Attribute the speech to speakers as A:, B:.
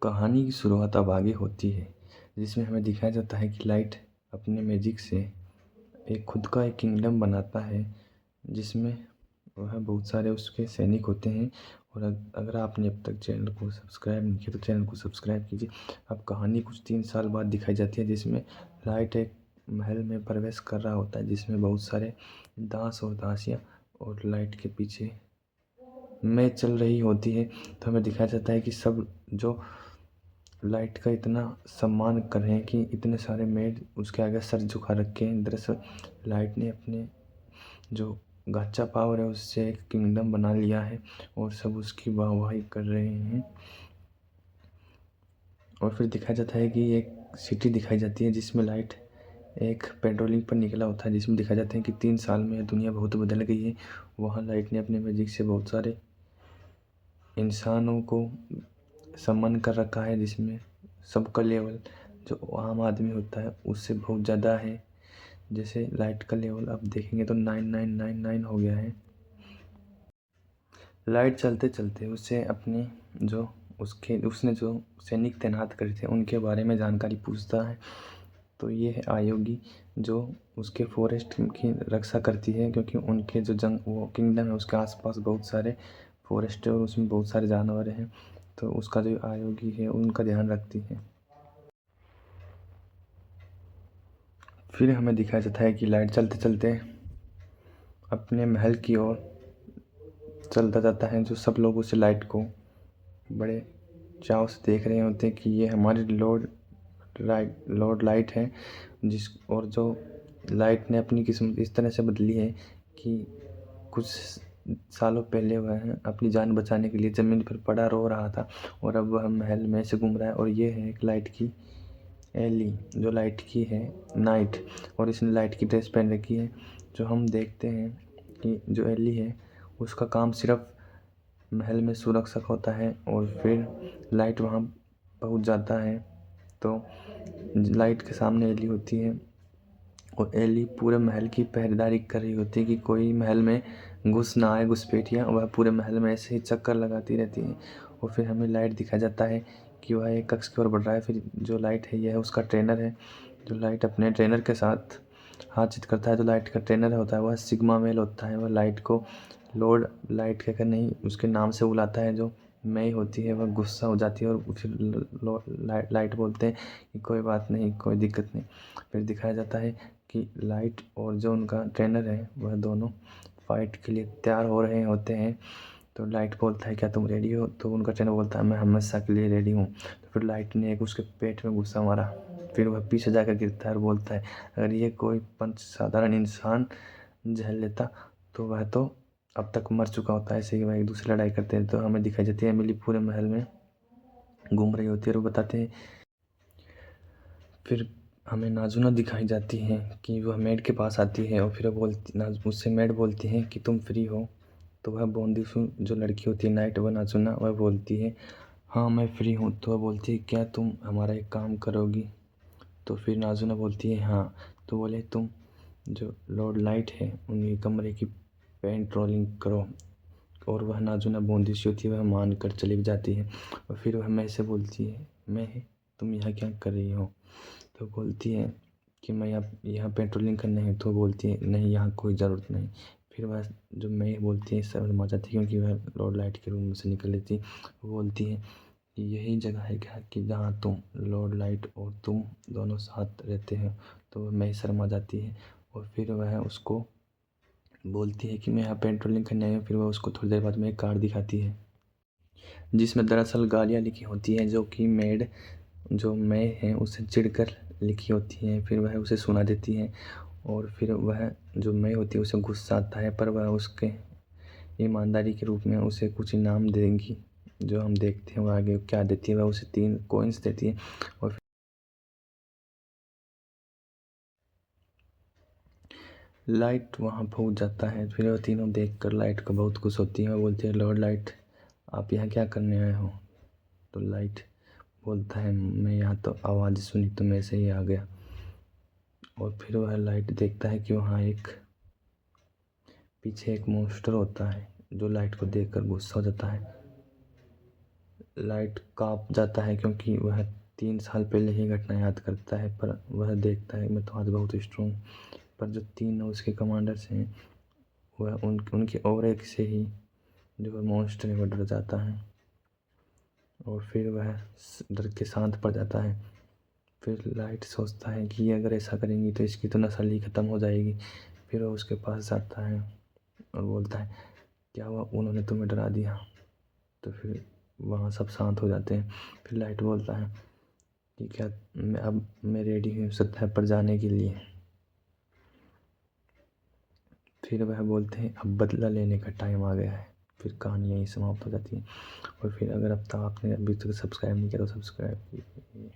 A: कहानी की शुरुआत अब आगे होती है, जिसमें हमें दिखाया जाता है कि लाइट अपने मैजिक से एक खुद का एक किंगडम बनाता है, जिसमें वह बहुत सारे उसके सैनिक होते हैं। और अगर आपने अब तक चैनल को सब्सक्राइब नहीं किया तो चैनल को सब्सक्राइब कीजिए। अब कहानी कुछ 3 साल बाद दिखाई जाती है, जिसमें लाइट एक महल में प्रवेश कर रहा होता है, जिसमें बहुत सारे दास और दासियाँ और लाइट के पीछे मैच चल रही होती है। तो हमें दिखाया जाता है कि सब जो लाइट का इतना सम्मान कर रहे हैं कि इतने सारे मेड उसके आगे सर झुका रखे हैं। दरअसल लाइट ने अपने जो गाचा पावर है उससे एक किंगडम बना लिया है और सब उसकी वाहवाही कर रहे हैं। और फिर दिखाया जाता है कि एक सिटी दिखाई जाती है, जिसमें लाइट एक पेट्रोलिंग पर निकला होता है, जिसमें दिखाया जाता है कि 3 साल में दुनिया बहुत बदल गई है। वहाँ लाइट ने अपने मैजिक से बहुत सारे इंसानों को सम्मान कर रखा है, जिसमें सबका लेवल जो आम आदमी होता है उससे बहुत ज़्यादा है। जैसे लाइट का लेवल आप देखेंगे तो 9999 हो गया है। लाइट चलते चलते उसे अपनी जो उसने जो सैनिक तैनात करे थे उनके बारे में जानकारी पूछता है। तो ये है आयोगी जो उसके फॉरेस्ट की रक्षा करती है, क्योंकि उनके जो वो किंगडम है उसके आसपास बहुत सारे फॉरेस्ट है और उसमें बहुत सारे जानवर हैं। तो उसका जो आयोगी है उनका ध्यान रखती है। फिर हमें दिखाया जाता है कि लाइट चलते चलते अपने महल की ओर चलता जाता है। जो सब लोग उस लाइट को बड़े चाव से देख रहे होते हैं कि ये हमारे लॉर्ड लाइट है। और जो लाइट ने अपनी किस्मत इस तरह से बदली है कि कुछ सालों पहले वह अपनी जान बचाने के लिए ज़मीन पर पड़ा रो रहा था और अब वह महल में से घूम रहा है। और ये है एक लाइट की एली, जो लाइट की है नाइट, और इसने लाइट की ड्रेस पहन रखी है। जो हम देखते हैं कि जो एली है उसका काम सिर्फ महल में सुरक्षक होता है। और फिर लाइट वहाँ पहुँच जाता है तो लाइट के सामने एली होती है और एली पूरे महल की पहरेदारी कर रही होती है कि कोई महल में घुस ना आए घुसपैठियाँ। वह पूरे महल में ऐसे ही चक्कर लगाती रहती हैं। और फिर हमें लाइट दिखाया जाता है कि वह एक कक्ष की ओर बढ़ रहा है। फिर जो लाइट है यह उसका ट्रेनर है। जो लाइट अपने ट्रेनर के साथ बातचीत करता है, तो लाइट का ट्रेनर होता है वह सिग्मा मेल होता है। वह लाइट को लॉर्ड लाइट कहकर नहीं उसके नाम से बुलाता है। जो मई होती है वह गुस्सा हो जाती है और फिर लाइट बोलते हैं कि कोई बात नहीं, कोई दिक्कत नहीं। फिर दिखाया जाता है कि लाइट और जो उनका ट्रेनर है वह दोनों फाइट के लिए तैयार हो रहे होते हैं। तो लाइट बोलता है क्या तुम रेडी हो? तो उनका ट्रेनर बोलता है मैं हमेशा के लिए रेडी हूँ। तो फिर लाइट ने एक उसके पेट में गुस्सा मारा। फिर वह पीछे जाकर गिरता है और बोलता है अगर ये कोई पंच साधारण इंसान झेल लेता तो वह तो अब तक मर चुका होता है। ऐसे ही वह एक दूसरे लड़ाई करते हैं। तो हमें दिखाई जाती है एमिली पूरे महल में घूम रही होती है और वो बताते हैं। फिर हमें नाजुना दिखाई जाती है कि वह मेड के पास आती है और फिर उससे मेड बोलती है कि तुम फ्री हो? तो वह बोंदीसू जो लड़की होती है नाइट, वह नाजुना वह बोलती है हाँ मैं फ्री हूँ। तो वह बोलती है क्या तुम हमारा एक काम करोगी? तो फिर नाजुना बोलती है हाँ। तो बोले तुम जो लॉर्ड लाइट है उनके कमरे की पेट्रोलिंग करो। और वह नाजुना बूंदी सी होती है, वह मान कर चली जाती है। और फिर वह मैं से बोलती है मैं तुम यहाँ क्या कर रही हो? तो बोलती है कि मैं यहाँ पेट्रोलिंग करने है। तो बोलती है नहीं यहाँ कोई ज़रूरत नहीं। फिर वह जो मैं बोलती है समझ जाती है, क्योंकि वह लॉर्ड लाइट के रूम में से निकल लेती। वो बोलती है कि यही जगह है क्या कि जहाँ तुम लॉर्ड लाइट और तुम दोनों साथ रहते हो? तो मैं शर्मा जाती है और फिर वह उसको बोलती है कि मैं यहाँ पेट्रोलिंग करने आई हूँ। फिर वह उसको थोड़ी देर बाद में एक कार्ड दिखाती है, जिसमें दरअसल गालियाँ लिखी होती हैं जो कि मेड जो मैं है उससे चिढ़कर लिखी होती हैं। फिर वह उसे सुना देती है और फिर वह जो मैं होती है उसे गुस्सा आता है, पर वह उसके ईमानदारी के रूप में उसे कुछ इनाम देंगी। जो हम देखते हैं वह आगे क्या देती है, वह उसे 3 कॉइन्स देती है। और लाइट वहाँ पहुँच जाता है। फिर वह तीनों देखकर लाइट को बहुत खुश होती है और बोलती है लॉर्ड लाइट आप यहाँ क्या करने आए हो? तो लाइट बोलता है मैं यहाँ तो आवाज़ सुनी तो मैं ऐसे ही आ गया। और फिर वह लाइट देखता है कि वहाँ पीछे एक मॉन्स्टर होता है जो लाइट को देखकर गुस्सा हो जाता है। लाइट काँप जाता है, क्योंकि वह 3 साल पहले ही घटना याद करता है। पर वह देखता है मैं तो आज बहुत स्ट्रॉन्ग हूँ। पर जो 3 उसके कमांडर्स हैं, वह उनके ऑरे से ही जो है मॉन्स्टर है वो डर जाता है और फिर वह डर के शांत पड़ जाता है। फिर लाइट सोचता है कि ये अगर ऐसा करेंगी तो इसकी तो नस्ल ही ख़त्म हो जाएगी। फिर वो उसके पास जाता है और बोलता है, क्या हुआ, उन्होंने तुम्हें डरा दिया? तो फिर वहाँ सब शांत हो जाते हैं। फिर लाइट बोलता है कि क्या मैं रेडी हूँ सतह पर जाने के लिए। फिर वह बोलते हैं अब बदला लेने का टाइम आ गया है। फिर कहानी यहीं समाप्त हो जाती है। और फिर अगर अब तक आपने अभी तक सब्सक्राइब नहीं किया तो सब्सक्राइब कीजिए।